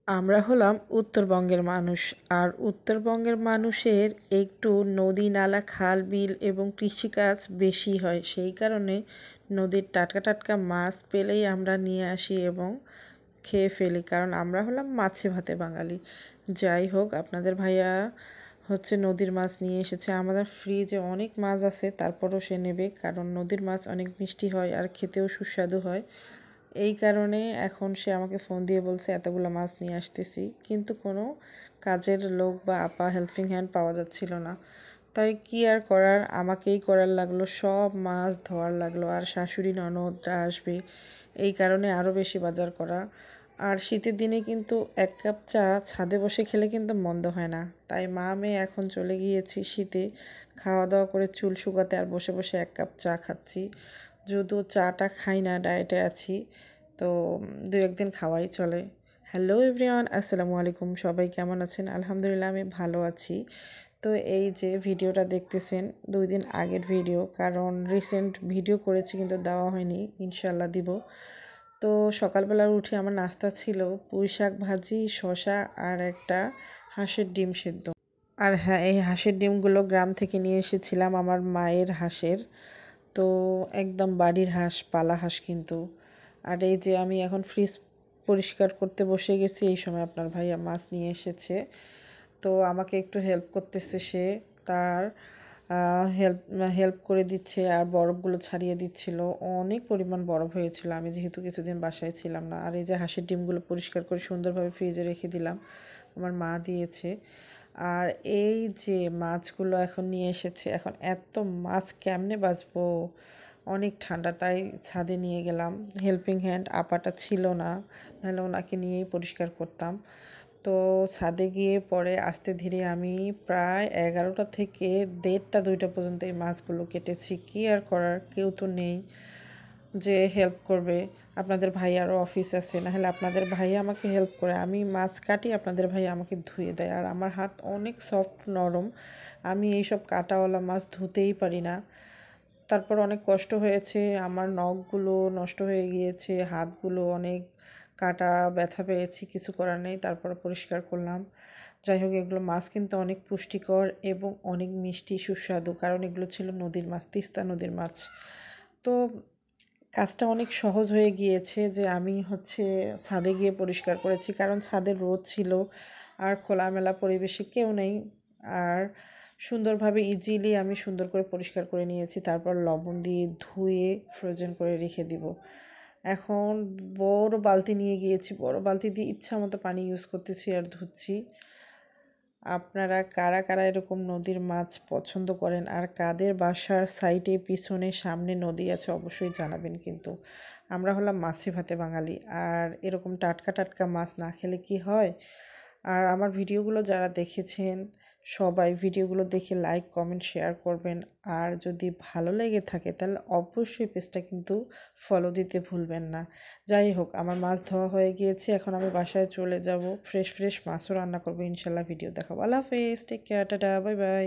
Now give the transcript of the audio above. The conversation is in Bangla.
আমরা হলাম উত্তরবঙ্গের মানুষ। আর উত্তরবঙ্গের মানুষের একটু নদী নালা খাল বিল এবং কৃষিকাজ বেশি হয়, সেই কারণে নদীর টাটকা টাটকা মাছ পেলেই আমরা নিয়ে আসি এবং খেয়ে ফেলি, কারণ আমরা হলাম মাছে ভাতে বাঙালি। যাই হোক, আপনাদের ভাইয়া নদীর মাছ নিয়ে এসেছে। আমাদের ফ্রিজে অনেক মাছ আছে, তারপরও সে নেবে, কারণ নদীর মাছ অনেক মিষ্টি হয় আর খেতেও সুস্বাদু হয়। এই কারণে এখন সে আমাকে ফোন দিয়ে বলছে এতগুলো মাছ নিয়ে আসতেছি, কিন্তু কোনো কাজের লোক বা আপা হেল্পিং হ্যান্ড পাওয়া যাচ্ছিল না। তাই কি আর করার, আমাকেই করার লাগলো, সব মাছ ধোয়ার লাগলো। আর শাশুড়ি ননদরা আসবে, এই কারণে আরও বেশি বাজার করা। আর শীতের দিনে কিন্তু এক কাপ চা ছাদে বসে খেলে কিন্তু মন্দ হয় না। তাই মা মেয়ে এখন চলে গিয়েছি শীতে খাওয়া দাওয়া করে চুল শুকাতে, আর বসে বসে এক কাপ চা খাচ্ছি। যদিও চাটা খাই না, ডায়েটে আছি, তো দু একদিন খাওয়াই চলে। হ্যালো এভরিওয়ান, আসসালামু আলাইকুম। সবাই কেমন আছেন? আলহামদুলিল্লাহ, আমি ভালো আছি। তো এই যে ভিডিওটা দেখতেছেন, 2 দিন আগের ভিডিও, কারণ রিসেন্ট ভিডিও করেছি কিন্তু দেওয়া হয়নি, ইনশাল্লাহ দিব। তো সকালবেলা উঠে আমার নাস্তা ছিল পুঁই শাক ভাজি, শসা আর একটা হাঁসের ডিম সেদ্ধ। আর হ্যাঁ, এই হাঁসের ডিমগুলো গ্রাম থেকে নিয়ে এসেছিলাম, আমার মায়ের হাঁসের। তো একদম বাড়ির হাঁস, পালা হাঁস কিন্তু। আর এই যে আমি এখন ফ্রিজ পরিষ্কার করতে বসে গেছি, এই সময় আপনার ভাইয়া মাছ নিয়ে এসেছে। তো আমাকে একটু হেল্প করতেছে সে, তার হেল্প হেল্প করে দিচ্ছে আর বরফগুলো ছাড়িয়ে দিচ্ছিল। অনেক পরিমাণ বরফ হয়েছিল, আমি যেহেতু কিছুদিন বাসায় ছিলাম না। আর এই যে হাঁসের ডিমগুলো পরিষ্কার করে সুন্দরভাবে ফ্রিজে রেখে দিলাম, আমার মা দিয়েছে। আর এই যে মাছগুলো এখন নিয়ে এসেছে, এখন এত মাছ কেমনে বাঁচবো, অনেক ঠান্ডা, তাই ছাদে নিয়ে গেলাম। হেল্পিং হ্যান্ড আপাটা ছিল না, নাহলে ওনাকে নিয়েই পরিষ্কার করতাম। তো ছাদে গিয়ে পরে আস্তে ধীরে আমি প্রায় 11টা থেকে 1:30 2টা পর্যন্ত এই মাছগুলো কেটেছি। কি আর করার, কেউ তো নেই যে হেল্প করবে। আপনাদের ভাই আরও অফিস আছে, নাহলে আপনাদের ভাই আমাকে হেল্প করে, আমি মাছ কাটি, আপনাদের ভাই আমাকে ধুয়ে দেয়। আর আমার হাত অনেক সফট নরম, আমি এইসব কাটাওয়ালা মাছ ধুতেই পারি না। তারপর অনেক কষ্ট হয়েছে, আমার নখগুলো নষ্ট হয়ে গিয়েছে, হাতগুলো অনেক কাটা, ব্যথা পেয়েছি, কিছু করার নেই। তারপর পরিষ্কার করলাম। যাই হোক, এগুলো মাছ কিন্তু অনেক পুষ্টিকর এবং অনেক মিষ্টি সুস্বাদু, কারণ এগুলো ছিল নদীর মাছ, তিস্তা নদীর মাছ। তো কাজটা অনেক সহজ হয়ে গিয়েছে যে আমি ছাদে গিয়ে পরিষ্কার করেছি, কারণ ছাদে রোদ ছিল আর খোলামেলা পরিবেশে কেউ নেই। আর সুন্দরভাবে ইজিলি আমি সুন্দর করে পরিষ্কার করে নিয়েছি, তারপর লবণ দিয়ে ধুয়ে ফ্রোজেন করে রেখে দিব। এখন বড় বালতি নিয়ে গিয়েছি, বড় বালতি দিয়ে ইচ্ছা মতো পানি ইউজ করতেছি আর ধুচ্ছি। আপনারা কারা কারা এরকম নদীর মাছ পছন্দ করেন, আর কাদের বাসার সাইডে পিছনে সামনে নদী আছে, অবশ্যই জানাবেন কিন্তু। আমরা হলাম মাছে ভাতে বাঙালি, আর এরকম টাটকা টাটকা মাছ না খেলে কি হয়। আর আমার ভিডিওগুলো যারা দেখেছেন, সবাই ভিডিওগুলো দেখে লাইক কমেন্ট শেয়ার করবেন। আর যদি ভালো লেগে থাকে তাহলে অবশ্যই পেজটা কিন্তু ফলো দিতে ভুলবেন না। যাই হোক, আমার মাছ ধোয়া হয়ে গিয়েছে, এখন আমি বাসায় চলে যাব, ফ্রেশ ফ্রেশ মাছও রান্না করবো, ইনশাল্লাহ ভিডিও দেখাবো। আল্লাহ হাফেজ, take care, tata, bye by.